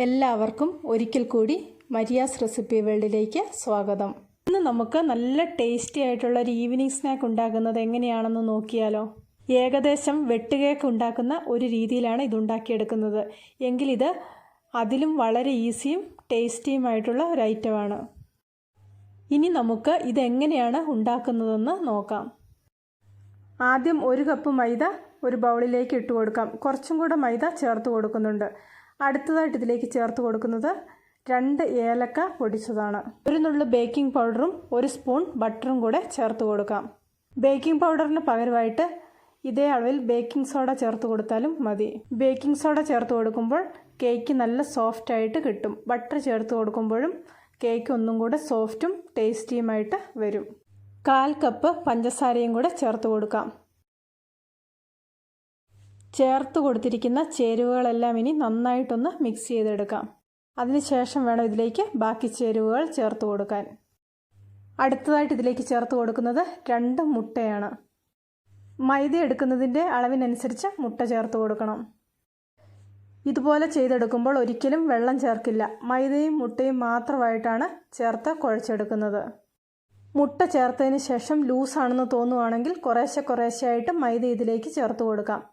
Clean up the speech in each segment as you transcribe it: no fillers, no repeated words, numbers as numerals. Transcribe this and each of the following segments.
എല്ലാവർക്കും ഒരിക്കൽ കൂടി മരിയാസ് റെസിപ്പി വേൾഡിലേക്ക് സ്വാഗതം. ഇന്ന് നമുക്ക് നല്ല ടേസ്റ്റി ആയിട്ടുള്ള ഒരു ഈവനിങ് സ്നാക്ക് ഉണ്ടാക്കുന്നത് എങ്ങനെയാണെന്ന് നോക്കിയാലോ. ഏകദേശം വെട്ടുകേക്ക് ഉണ്ടാക്കുന്ന ഒരു രീതിയിലാണ് ഇത് ഉണ്ടാക്കിയെടുക്കുന്നത്. എങ്കിലിത് അതിലും വളരെ ഈസിയും ടേസ്റ്റിയുമായിട്ടുള്ള ഒരു ഐറ്റമാണ്. ഇനി നമുക്ക് ഇതെങ്ങനെയാണ് ഉണ്ടാക്കുന്നതെന്ന് നോക്കാം. ആദ്യം 1 കപ്പ് മൈദ ഒരു ബൗളിലേക്ക് ഇട്ട് കൊടുക്കാം. കുറച്ചും കൂടെ മൈദ ചേർത്ത് കൊടുക്കുന്നുണ്ട്. അടുത്തതായിട്ട് ഇതിലേക്ക് ചേർത്ത് കൊടുക്കുന്നത് 2 ഏലക്ക പൊടിച്ചതാണ്. ഒരു നുള്ളു ബേക്കിംഗ് പൗഡറും 1 സ്പൂൺ ബട്ടറും കൂടെ ചേർത്ത് കൊടുക്കാം. ബേക്കിംഗ് പൗഡറിന് പകരമായിട്ട് ഇതേ അളവിൽ ബേക്കിംഗ് സോഡ ചേർത്ത് കൊടുത്താലും മതി. ബേക്കിംഗ് സോഡ ചേർത്ത് കൊടുക്കുമ്പോൾ കേക്ക് നല്ല സോഫ്റ്റ് ആയിട്ട് കിട്ടും. ബട്ടർ ചേർത്ത് കൊടുക്കുമ്പോഴും കേക്ക് ഒന്നും കൂടെ സോഫ്റ്റും ടേസ്റ്റിയുമായിട്ട് വരും. 1/4 കപ്പ് പഞ്ചസാരയും കൂടെ ചേർത്ത് കൊടുക്കാം. ചേർത്ത് കൊടുത്തിരിക്കുന്ന ചേരുവകളെല്ലാം ഇനി നന്നായിട്ടൊന്ന് മിക്സ് ചെയ്തെടുക്കാം. അതിനുശേഷം വേണം ഇതിലേക്ക് ബാക്കി ചേരുവകൾ ചേർത്ത് കൊടുക്കാൻ. അടുത്തതായിട്ട് ഇതിലേക്ക് ചേർത്ത് കൊടുക്കുന്നത് 2 മുട്ടയാണ്. മൈദ എടുക്കുന്നതിൻ്റെ അളവിനനുസരിച്ച് മുട്ട ചേർത്ത് കൊടുക്കണം. ഇതുപോലെ ചെയ്തെടുക്കുമ്പോൾ ഒരിക്കലും വെള്ളം ചേർക്കില്ല. മൈദയും മുട്ടയും മാത്രമായിട്ടാണ് ചേർത്ത് കുഴച്ചെടുക്കുന്നത്. മുട്ട ചേർത്തതിന് ശേഷം ലൂസാണെന്ന് തോന്നുവാണെങ്കിൽ കുറേശ്ശെയായിട്ട് മൈദ ഇതിലേക്ക് ചേർത്ത് കൊടുക്കാം.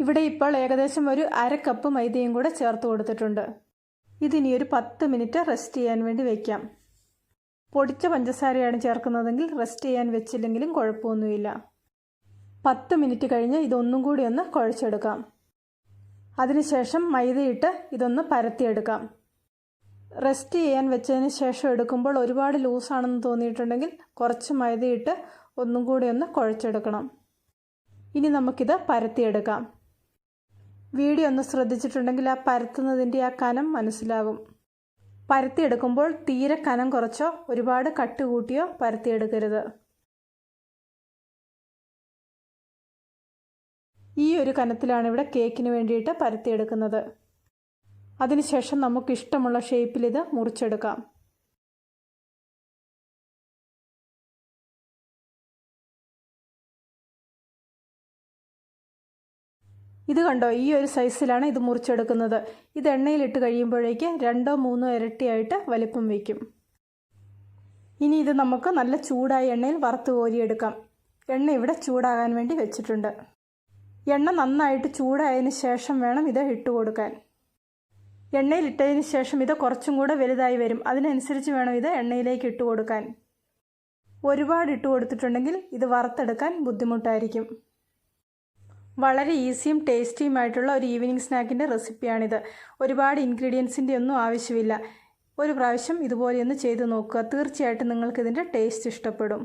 ഇവിടെ ഇപ്പോൾ ഏകദേശം ഒരു 1/2 കപ്പ് മൈദയും കൂടെ ചേർത്ത് കൊടുത്തിട്ടുണ്ട്. ഇതിനി ഒരു 10 മിനിറ്റ് റെസ്റ്റ് ചെയ്യാൻ വേണ്ടി വയ്ക്കാം. പൊടിച്ച പഞ്ചസാരയാണ് ചേർക്കുന്നതെങ്കിൽ റെസ്റ്റ് ചെയ്യാൻ വെച്ചില്ലെങ്കിലും കുഴപ്പമൊന്നുമില്ല. 10 മിനിറ്റ് കഴിഞ്ഞ് ഇതൊന്നും കൂടി ഒന്ന് കുഴച്ചെടുക്കാം. അതിനുശേഷം മൈദയിട്ട് ഇതൊന്ന് പരത്തിയെടുക്കാം. റെസ്റ്റ് ചെയ്യാൻ വെച്ചതിന് ശേഷം എടുക്കുമ്പോൾ ഒരുപാട് ലൂസാണെന്ന് തോന്നിയിട്ടുണ്ടെങ്കിൽ കുറച്ച് മൈദയിട്ട് ഒന്നും കൂടി ഒന്ന് കുഴച്ചെടുക്കണം. ഇനി നമുക്കിത് പരത്തിയെടുക്കാം. വീഡിയോ ഒന്ന് ശ്രദ്ധിച്ചിട്ടുണ്ടെങ്കിൽ ആ പരത്തുന്നതിൻ്റെ ആ കനം മനസ്സിലാകും. പരത്തിയെടുക്കുമ്പോൾ തീരെ കനം കുറച്ചോ ഒരുപാട് കട്ട് കൂട്ടിയോ പരത്തിയെടുക്കരുത്. ഈ ഒരു കനത്തിലാണ് ഇവിടെ കേക്കിന് വേണ്ടിയിട്ട് പരത്തിയെടുക്കുന്നത്. അതിനുശേഷം നമുക്ക് ഇഷ്ടമുള്ള ഷേപ്പിൽ ഇത് മുറിച്ചെടുക്കാം. ഇത് കണ്ടോ, ഈ ഒരു സൈസിലാണ് ഇത് മുറിച്ചെടുക്കുന്നത്. ഇത് എണ്ണയിലിട്ട് കഴിയുമ്പോഴേക്ക് 2-3 ഇരട്ടിയായിട്ട് വലിപ്പം വയ്ക്കും. ഇനി ഇത് നമുക്ക് നല്ല ചൂടായ എണ്ണയിൽ വറുത്ത് കോരിയെടുക്കാം. എണ്ണ ഇവിടെ ചൂടാകാൻ വേണ്ടി വെച്ചിട്ടുണ്ട്. എണ്ണ നന്നായിട്ട് ചൂടായതിന് ശേഷം വേണം ഇത് ഇട്ട് കൊടുക്കാൻ. എണ്ണയിലിട്ടതിന് ശേഷം ഇത് കുറച്ചും കൂടെ വലുതായി വരും. അതിനനുസരിച്ച് വേണം ഇത് എണ്ണയിലേക്ക് ഇട്ട് കൊടുക്കാൻ. ഒരുപാട് ഇട്ട് കൊടുത്തിട്ടുണ്ടെങ്കിൽ ഇത് വറുത്തെടുക്കാൻ ബുദ്ധിമുട്ടായിരിക്കും. വളരെ ഈസിയും ടേസ്റ്റിയുമായിട്ടുള്ള ഒരു ഈവനിങ് സ്നാക്കിൻ്റെ റെസിപ്പിയാണിത്. ഒരുപാട് ഇൻഗ്രീഡിയൻസിൻ്റെ ഒന്നും ആവശ്യമില്ല. ഒരു പ്രാവശ്യം ഇതുപോലെയൊന്ന് ചെയ്ത് നോക്കുക. തീർച്ചയായിട്ടും നിങ്ങൾക്കിതിൻ്റെ ടേസ്റ്റ് ഇഷ്ടപ്പെടും.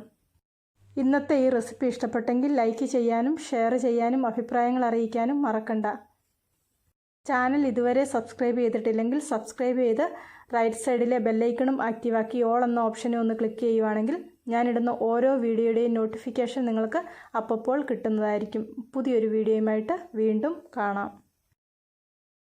ഇന്നത്തെ ഈ റെസിപ്പി ഇഷ്ടപ്പെട്ടെങ്കിൽ ലൈക്ക് ചെയ്യാനും ഷെയർ ചെയ്യാനും അഭിപ്രായങ്ങൾ അറിയിക്കാനും മറക്കണ്ട. ചാനൽ ഇതുവരെ സബ്സ്ക്രൈബ് ചെയ്തിട്ടില്ലെങ്കിൽ സബ്സ്ക്രൈബ് ചെയ്ത് റൈറ്റ് സൈഡിലെ ബെല്ലൈക്കണും ആക്റ്റീവാക്കി ഓൾ എന്ന ഓപ്ഷനെ ഒന്ന് ക്ലിക്ക് ചെയ്യുവാണെങ്കിൽ ഞാനിടുന്ന ഓരോ വീഡിയോയുടെയും നോട്ടിഫിക്കേഷൻ നിങ്ങൾക്ക് അപ്പോൾ കിട്ടുന്നതായിരിക്കും. പുതിയൊരു വീഡിയോയുമായിട്ട് വീണ്ടും കാണാം.